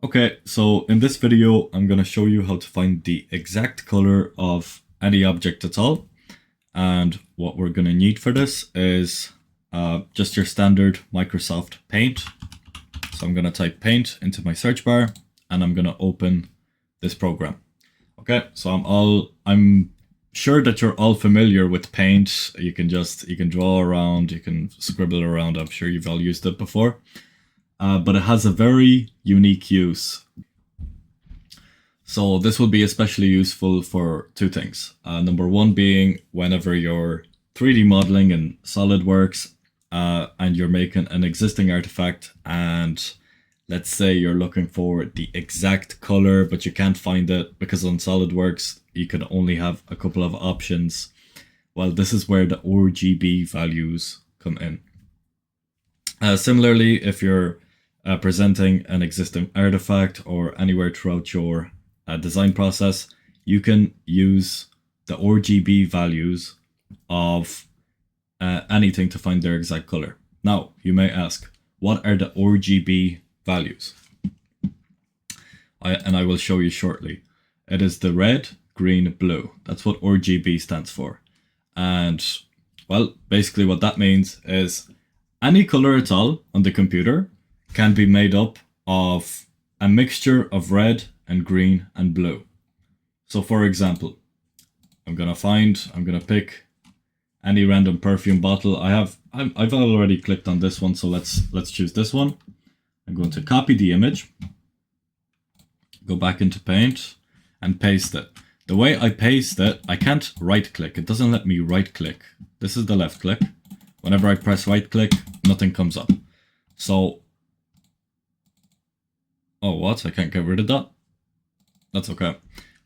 Okay, so in this video, I'm going to show you how to find the exact color of any object at all. And what we're going to need for this is just your standard Microsoft Paint. So I'm going to type Paint into my search bar and I'm going to open this program. Okay, so I'm sure that you're all familiar with Paint. You can draw around, you can scribble around. I'm sure you've all used it before. But it has a very unique use. So this will be especially useful for two things. Number one being whenever you're 3D modeling in SolidWorks and you're making an existing artifact, and let's say you're looking for the exact color, but you can't find it because on SolidWorks you can only have a couple of options. Well, this is where the RGB values come in. Similarly, if you're presenting an existing artifact or anywhere throughout your design process, you can use the RGB values of anything to find their exact color. Now, you may ask, what are the RGB values? I will show you shortly. It is the red, green, blue. That's what RGB stands for. And, well, basically what that means is any color at all on the computer can be made up of a mixture of red and green and blue. So for example, I'm gonna pick any random perfume bottle. I've already clicked on this one, so let's choose this one. I'm going to copy the image, go back into Paint and paste it. The way I paste it, I can't right click. It doesn't let me right click. This is the left click. Whenever I press right click, nothing comes up. So oh, what? I can't get rid of that? That's okay.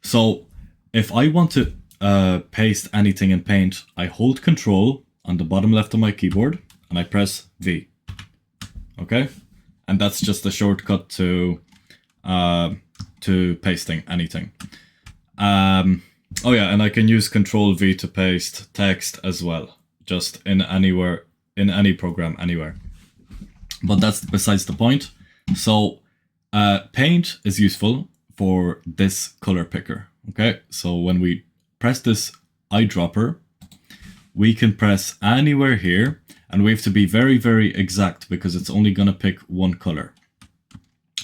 So if I want to paste anything in Paint, I hold Control on the bottom left of my keyboard and I press V. Okay? And that's just a shortcut to pasting anything. Oh yeah, and I can use Control V to paste text as well, just in any program, anywhere. But that's besides the point. So Paint is useful for this color picker. Okay, so when we press this eyedropper, we can press anywhere here, and we have to be very, very exact because it's only going to pick one color.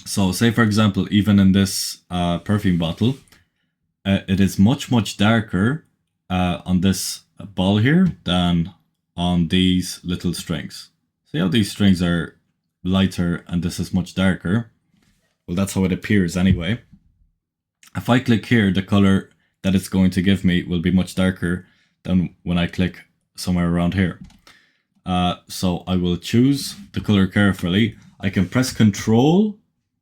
So say for example, even in this perfume bottle, it is much, much darker on this ball here than on these little strings. See how these strings are lighter and this is much darker? Well, that's how it appears anyway. If I click here, the color that it's going to give me will be much darker than when I click somewhere around here. So I will choose the color carefully. I can press Control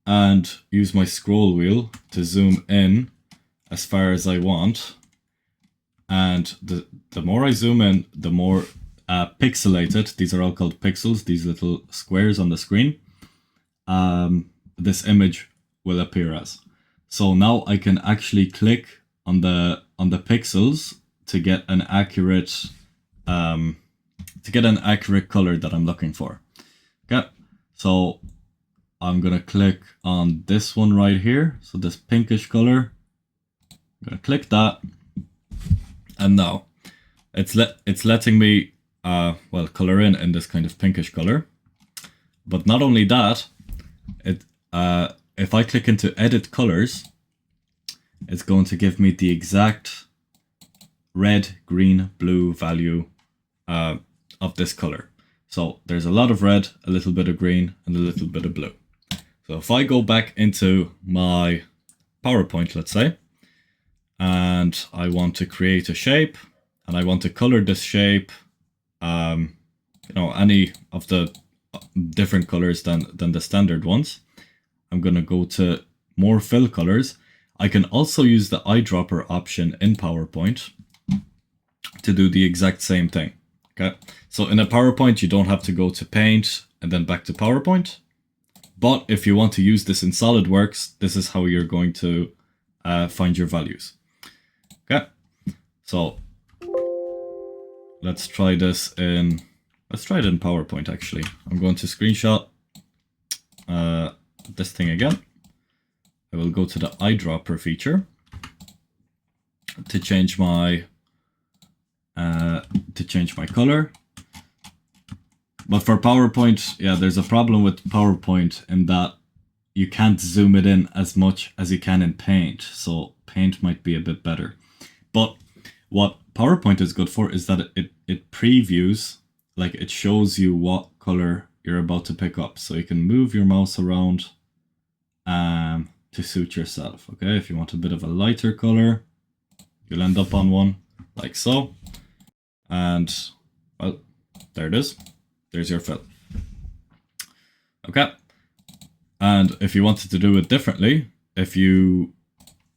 and use my scroll wheel to zoom in as far as I want. And the more I zoom in, the more pixelated, these are all called pixels, these little squares on the screen, this image will appear as. So now I can actually click on the pixels to get an accurate color that I'm looking for. Okay, so I'm gonna click on this one right here. So this pinkish color, I'm gonna click that, and now it's letting me color in this kind of pinkish color. But not only that, if I click into edit colors, it's going to give me the exact red, green, blue value of this color. So there's a lot of red, a little bit of green, and a little bit of blue. So if I go back into my PowerPoint, let's say, and I want to create a shape, and I want to color this shape, any of the different colors than the standard ones, I'm going to go to more fill colors. I can also use the eyedropper option in PowerPoint to do the exact same thing. Okay, so in a PowerPoint, you don't have to go to Paint and then back to PowerPoint. But if you want to use this in SolidWorks, this is how you're going to find your values. Okay, so let's try this in PowerPoint actually. I'm going to screenshot this thing again. will go to the eyedropper feature to change my color. But for PowerPoint, yeah, there's a problem with PowerPoint in that you can't zoom it in as much as you can in Paint. So Paint might be a bit better. But what PowerPoint is good for is that it previews, like it shows you what color you're about to pick up. So you can move your mouse around to suit yourself. Okay, if you want a bit of a lighter color, you'll end up on one like so. And well, there it is. There's your fill. Okay. And if you wanted to do it differently, if you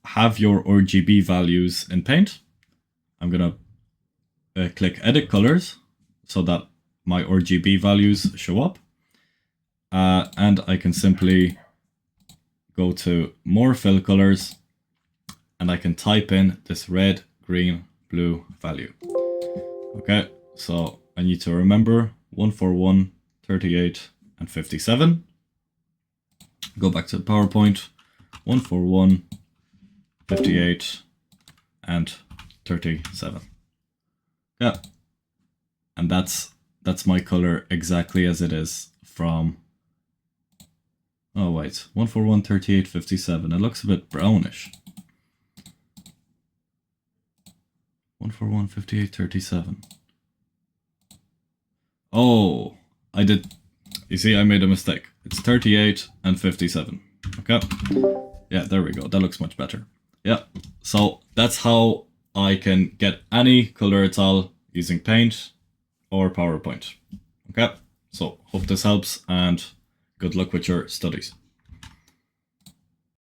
have your RGB values in Paint, I'm going to click Edit Colors so that my RGB values show up. And I can simply go to More Fill Colors and I can type in this red, green, blue value. Okay, so I need to remember 141, 38, and 57. Go back to PowerPoint, 141, 58, and 37. Yeah, and that's my color exactly as it is from. Oh wait, 141, 38, 57. It looks a bit brownish. 141, 58, 37. Oh, I did. You see, I made a mistake. It's 38 and 57. Okay. Yeah, there we go. That looks much better. Yeah. So that's how I can get any color at all using Paint or PowerPoint. Okay. So hope this helps and good luck with your studies.